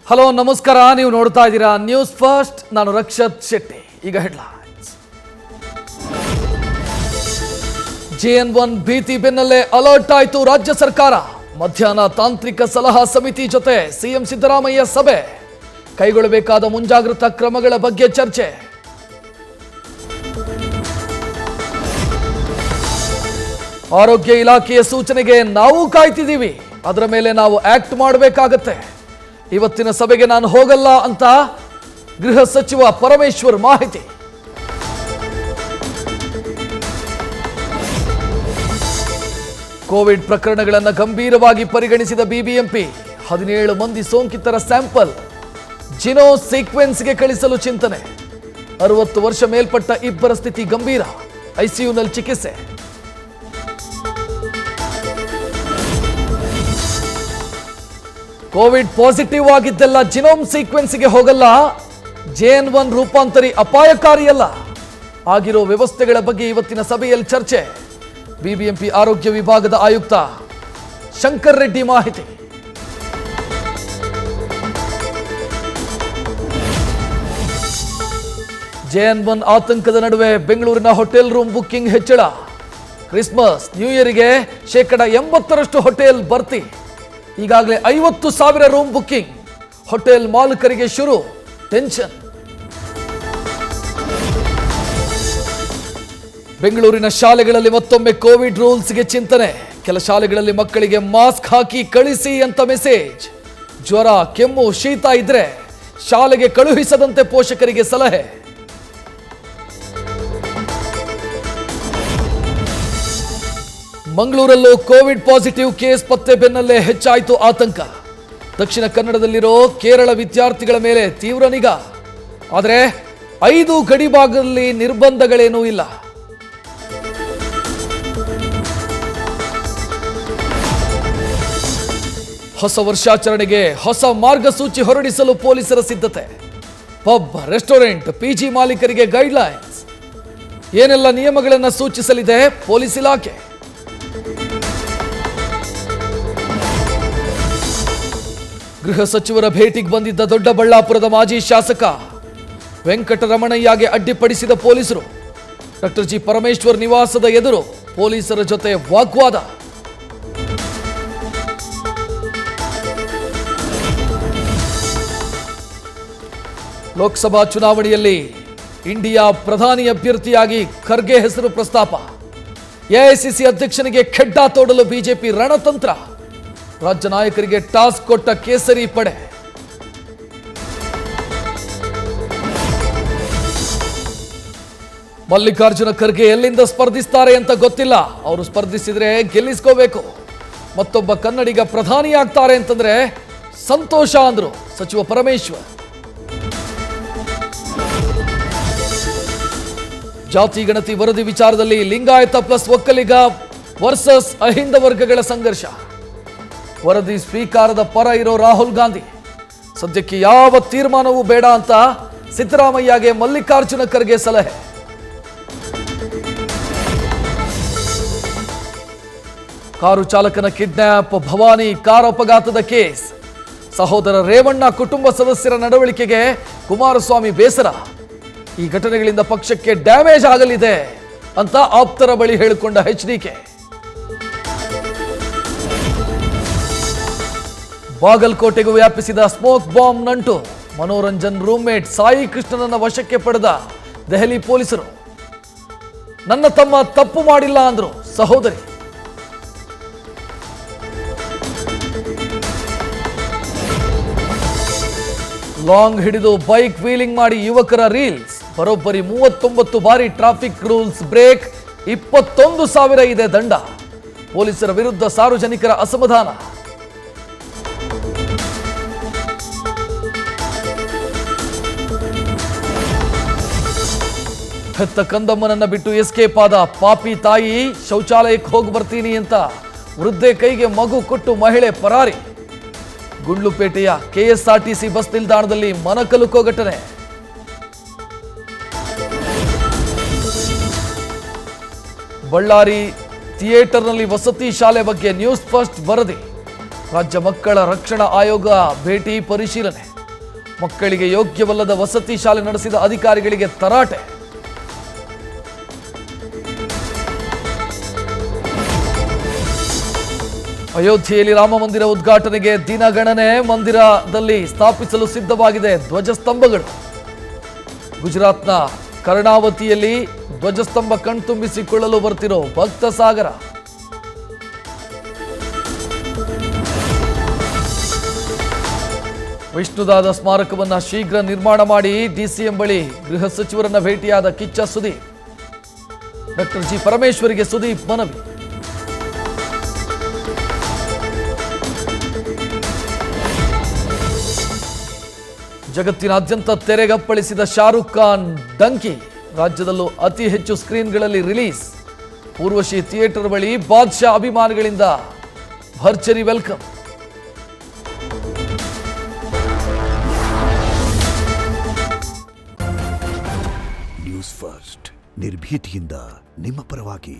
Hello ನಮಸ್ಕಾರ, ನೀವು ನೋಡ್ತಾ ಇದ್ದೀರಾ ನ್ಯೂಸ್ ಫಸ್ಟ್. ನಾನು ರಕ್ಷತ್ ಶೆಟ್ಟಿ. ಈಗ ಹೆಡ್ಲೈನ್ಸ್. JN1 ಭೀತಿ ಬೆನ್ನಲ್ಲೇ ಅಲರ್ಟ್ ಆಯಿತು ರಾಜ್ಯ ಸರ್ಕಾರ. ಮಧ್ಯಾಹ್ನ ತಾಂತ್ರಿಕ ಸಲಹಾ ಸಮಿತಿ ಜೊತೆ ಸಿಎಂ ಸಿದ್ದರಾಮಯ್ಯ ಸಭೆ. ಕೈಗೊಳ್ಳಬೇಕಾದ ಮುಂಜಾಗ್ರತಾ ಕ್ರಮಗಳ ಬಗ್ಗೆ ಚರ್ಚೆ. ಆರೋಗ್ಯ ಇಲಾಖೆಯ ಸೂಚನೆಗೆ ನಾವು ಕಾಯ್ತಿದ್ದೀವಿ, ಅದರ ಮೇಲೆ ನಾವು ಆಕ್ಟ್ ಮಾಡಬೇಕಾಗತ್ತೆ. ಇವತ್ತಿನ ಸಭೆಗೆ ನಾನು ಹೋಗಲ್ಲ ಅಂತ ಗೃಹ ಸಚಿವ ಪರಮೇಶ್ವರ್ ಮಾಹಿತಿ. ಕೋವಿಡ್ ಪ್ರಕರಣಗಳನ್ನು ಗಂಭೀರವಾಗಿ ಪರಿಗಣಿಸಿದ ಬಿಬಿಎಂಪಿ 17 ಮಂದಿ ಸೋಂಕಿತರ ಸ್ಯಾಂಪಲ್ ಜಿನೋ ಸೀಕ್ವೆನ್ಸ್ಗೆ ಕಳಿಸಲು ಚಿಂತನೆ. 60 ವರ್ಷ ಮೇಲ್ಪಟ್ಟ ಇಬ್ಬರ ಸ್ಥಿತಿ ಗಂಭೀರ, ಐಸಿಯುನಲ್ಲಿ ಚಿಕಿತ್ಸೆ. ಕೋವಿಡ್ ಪಾಸಿಟಿವ್ ಆಗಿದ್ದೆಲ್ಲ ಜಿನೋಮ್ ಸೀಕ್ವೆನ್ಸ್ಗೆ ಹೋಗಲ್ಲ. JN1 ರೂಪಾಂತರಿ ಅಪಾಯಕಾರಿಯಲ್ಲ. ಆಗಿರೋ ವ್ಯವಸ್ಥೆಗಳ ಬಗ್ಗೆ ಇವತ್ತಿನ ಸಭೆಯಲ್ಲಿ ಚರ್ಚೆ. ಬಿಬಿಎಂಪಿ ಆರೋಗ್ಯ ವಿಭಾಗದ ಆಯುಕ್ತ ಶಂಕರ್ ರೆಡ್ಡಿ ಮಾಹಿತಿ. JN1 ಆತಂಕದ ನಡುವೆ ಬೆಂಗಳೂರಿನ ಹೋಟೆಲ್ ರೂಮ್ ಬುಕ್ಕಿಂಗ್ ಹೆಚ್ಚಳ. ಕ್ರಿಸ್ಮಸ್ ನ್ಯೂ ಇಯರ್ಗೆ 80% ಹೋಟೆಲ್ ಭರ್ತಿ. ಈಗಾಗಲೇ 50,000 ರೂಮ್ ಬುಕ್ಕಿಂಗ್. ಹೋಟೆಲ್ ಮಾಲೀಕರಿಗೆ ಶುರು ಟೆನ್ಷನ್. ಬೆಂಗಳೂರಿನ ಶಾಲೆಗಳಲ್ಲಿ ಮತ್ತೊಮ್ಮೆ ಕೋವಿಡ್ ರೂಲ್ಸ್ಗೆ ಚಿಂತನೆ. ಕೆಲ ಶಾಲೆಗಳಲ್ಲಿ ಮಕ್ಕಳಿಗೆ ಮಾಸ್ಕ್ ಹಾಕಿ ಕಳಿಸಿ ಅಂತ ಮೆಸೇಜ್. ಜ್ವರ, ಕೆಮ್ಮು, ಶೀತ ಇದ್ರೆ ಶಾಲೆಗೆ ಕಳುಹಿಸದಂತೆ ಪೋಷಕರಿಗೆ ಸಲಹೆ. ಮಂಗಳೂರಲ್ಲೂ ಕೋವಿಡ್ ಪಾಸಿಟಿವ್ ಕೇಸ್ ಪತ್ತೆ ಬೆನ್ನಲ್ಲೇ ಹೆಚ್ಚಾಯಿತು ಆತಂಕ. ದಕ್ಷಿಣ ಕನ್ನಡದಲ್ಲಿರೋ ಕೇರಳ ವಿದ್ಯಾರ್ಥಿಗಳ ಮೇಲೆ ತೀವ್ರ ನಿಗಾ. ಆದರೆ 5 ಗಡಿ ಭಾಗದಲ್ಲಿ ನಿರ್ಬಂಧಗಳೇನೂ ಇಲ್ಲ. ಹೊಸ ವರ್ಷಾಚರಣೆಗೆ ಹೊಸ ಮಾರ್ಗಸೂಚಿ ಹೊರಡಿಸಲು ಪೊಲೀಸರ ಸಿದ್ಧತೆ. ಪಬ್, ರೆಸ್ಟೋರೆಂಟ್, PG ಮಾಲೀಕರಿಗೆ ಗೈಡ್ಲೈನ್ಸ್. ಏನೆಲ್ಲ ನಿಯಮಗಳನ್ನು ಸೂಚಿಸಲಿದೆ ಪೊಲೀಸ್ ಇಲಾಖೆ? ಗೃಹ ಸಚಿವರ ಭೇಟಿಗೆ ಬಂದಿದ್ದ ದೊಡ್ಡಬಳ್ಳಾಪುರದ ಮಾಜಿ ಶಾಸಕ ವೆಂಕಟರಮಣಯ್ಯಗೆ ಅಡ್ಡಿಪಡಿಸಿದ ಪೊಲೀಸರು. ಡಾಕ್ಟರ್ ಜಿ ಪರಮೇಶ್ವರ್ ನಿವಾಸದ ಎದುರು ಪೊಲೀಸರ ಜೊತೆ ವಾಗ್ವಾದ. ಲೋಕಸಭಾ ಚುನಾವಣೆಯಲ್ಲಿ ಇಂಡಿಯಾ ಪ್ರಧಾನಿ ಅಭ್ಯರ್ಥಿಯಾಗಿ ಖರ್ಗೆ ಹೆಸರು ಪ್ರಸ್ತಾಪ. ಎಐಸಿಸಿ ಅಧ್ಯಕ್ಷನಿಗೆ ಖೆಡ್ಡಾ ತೋಡಲು ಬಿಜೆಪಿ ರಣತಂತ್ರ. ರಾಜ್ಯ ನಾಯಕರಿಗೆ ಟಾಸ್ಕ್ ಕೊಟ್ಟ ಕೇಸರಿ ಪಡೆ. ಮಲ್ಲಿಕಾರ್ಜುನ ಖರ್ಗೆ ಎಲ್ಲಿಂದ ಸ್ಪರ್ಧಿಸ್ತಾರೆ ಅಂತ ಗೊತ್ತಿಲ್ಲ. ಅವರು ಸ್ಪರ್ಧಿಸಿದ್ರೆ ಗೆಲ್ಲಿಸ್ಕೋಬೇಕು. ಮತ್ತೊಬ್ಬ ಕನ್ನಡಿಗ ಪ್ರಧಾನಿ ಆಗ್ತಾರೆ ಅಂತಂದ್ರೆ ಸಂತೋಷ ಅಂದ್ರು ಸಚಿವ ಪರಮೇಶ್ವರ್. ಜಾತಿ ಗಣತಿ ವರದಿ ವಿಚಾರದಲ್ಲಿ ಲಿಂಗಾಯತ ಪ್ಲಸ್ ಒಕ್ಕಲಿಗ ವರ್ಸಸ್ ಅಹಿಂದ ವರ್ಗಗಳ ಸಂಘರ್ಷ. ವರದಿ ಸ್ವೀಕಾರದ ಪರ ಇರೋ ರಾಹುಲ್ ಗಾಂಧಿ ಸದ್ಯಕ್ಕೆ ಯಾವ ತೀರ್ಮಾನವೂ ಬೇಡ ಅಂತ ಸಿದ್ದರಾಮಯ್ಯಗೆ ಮಲ್ಲಿಕಾರ್ಜುನ ಖರ್ಗೆ ಸಲಹೆ. ಕಾರು ಚಾಲಕನ ಕಿಡ್ನಾಪ್, ಭವಾನಿ ಕಾರ್ ಅಪಘಾತದ ಕೇಸ್. ಸಹೋದರ ರೇವಣ್ಣ ಕುಟುಂಬ ಸದಸ್ಯರ ನಡವಳಿಕೆಗೆ ಕುಮಾರಸ್ವಾಮಿ ಬೇಸರ. ಈ ಘಟನೆಗಳಿಂದ ಪಕ್ಷಕ್ಕೆ ಡ್ಯಾಮೇಜ್ ಆಗಲಿದೆ ಅಂತ ಆಪ್ತರ ಬಳಿ ಹೇಳಿಕೊಂಡ HDK. ಬಾಗಲಕೋಟೆಗೂ ವ್ಯಾಪಿಸಿದ ಸ್ಮೋಕ್ ಬಾಂಬ್ ನಂಟು. ಮನೋರಂಜನ್ ರೂಮ್ಮೇಟ್ ಸಾಯಿ ಕೃಷ್ಣನನ್ನ ವಶಕ್ಕೆ ಪಡೆದ ದೆಹಲಿ ಪೊಲೀಸರು. ನನ್ನ ತಮ್ಮ ತಪ್ಪು ಮಾಡಿಲ್ಲ ಅಂದ್ರು ಸಹೋದರಿ. ಲಾಂಗ್ ಹಿಡಿದು ಬೈಕ್ ವೀಲಿಂಗ್ ಮಾಡಿ ಯುವಕರ ರೀಲ್ಸ್. ಬರೋಬ್ಬರಿ 39 ಬಾರಿ ಟ್ರಾಫಿಕ್ ರೂಲ್ಸ್ ಬ್ರೇಕ್. 21,000 ಇದೆ ದಂಡ. ಪೊಲೀಸರ ವಿರುದ್ಧ ಸಾರ್ವಜನಿಕರ ಅಸಮಾಧಾನ. ಹೆತ್ತ ಕಂದಮ್ಮನನ್ನ ಬಿಟ್ಟು ಎಸ್ಕೇಪ್ ಆದ ಪಾಪಿ ತಾಯಿ. ಶೌಚಾಲಯಕ್ಕೆ ಹೋಗಿ ಬರ್ತೀನಿ ಅಂತ ವೃದ್ಧೆ ಕೈಗೆ ಮಗು ಕೊಟ್ಟು ಮಹಿಳೆ ಪರಾರಿ. ಗುಂಡ್ಲುಪೇಟೆಯ KSRTC ಬಸ್ ನಿಲ್ದಾಣದಲ್ಲಿ ಮನಕಲುಕೋ ಘಟನೆ. ಬಳ್ಳಾರಿ ಥಿಯೇಟರ್ನಲ್ಲಿ ವಸತಿ ಶಾಲೆ ಬಗ್ಗೆ ನ್ಯೂಸ್ ಫಸ್ಟ್ ವರದಿ. ರಾಜ್ಯ ಮಕ್ಕಳ ರಕ್ಷಣಾ ಆಯೋಗ ಭೇಟಿ ಪರಿಶೀಲನೆ. ಮಕ್ಕಳಿಗೆ ಯೋಗ್ಯವಲ್ಲದ ವಸತಿ ಶಾಲೆ ನಡೆಸಿದ ಅಧಿಕಾರಿಗಳಿಗೆ ತರಾಟೆ. ಅಯೋಧ್ಯೆಯಲ್ಲಿ ರಾಮ ಮಂದಿರ ಉದ್ಘಾಟನೆಗೆ ದಿನಗಣನೆ. ಮಂದಿರದಲ್ಲಿ ಸ್ಥಾಪಿಸಲು ಸಿದ್ಧವಾಗಿದೆ ಧ್ವಜಸ್ತಂಭಗಳು. ಗುಜರಾತ್ನ ಕರ್ಣಾವತಿಯಲ್ಲಿ ಧ್ವಜಸ್ತಂಭ ಕಣ್ತುಂಬಿಸಿಕೊಳ್ಳಲು ಬರ್ತಿರೋ ಭಕ್ತ ಸಾಗರ. ವಿಷ್ಣುದಾದ ಸ್ಮಾರಕವನ್ನ ಶೀಘ್ರ ನಿರ್ಮಾಣ ಮಾಡಿ ಡಿಸಿಎಂ ಬಳಿ ಗೃಹ ಸಚಿವರನ್ನ ಭೇಟಿಯಾದ ಕಿಚ್ಚ ಸುದೀಪ್. ಡಾಕ್ಟರ್ ಜಿ ಪರಮೇಶ್ವರಿಗೆ ಸುದೀಪ್ ಮನವಿ. ಜಗತ್ತಿನಾದ್ಯಂತ ತೆರೆಗಪ್ಪಳಿಸಿದ ಶಾರುಖ್ ಖಾನ್ ಡಂಕಿ ರಾಜ್ಯದಲ್ಲೂ ಅತಿ ಹೆಚ್ಚು ಸ್ಕ್ರೀನ್ಗಳಲ್ಲಿ ರಿಲೀಸ್. ಊರ್ವಶಿ ಥಿಯೇಟರ್ ಬಳಿ ಬಾದ್ಶಾ ಅಭಿಮಾನಿಗಳಿಂದ ಭರ್ಜರಿ ವೆಲ್ಕಮ್. ನ್ಯೂಸ್ ಫಸ್ಟ್ ನಿರ್ಭೀತಿಯಿಂದ ನಿಮ್ಮ ಪರವಾಗಿ.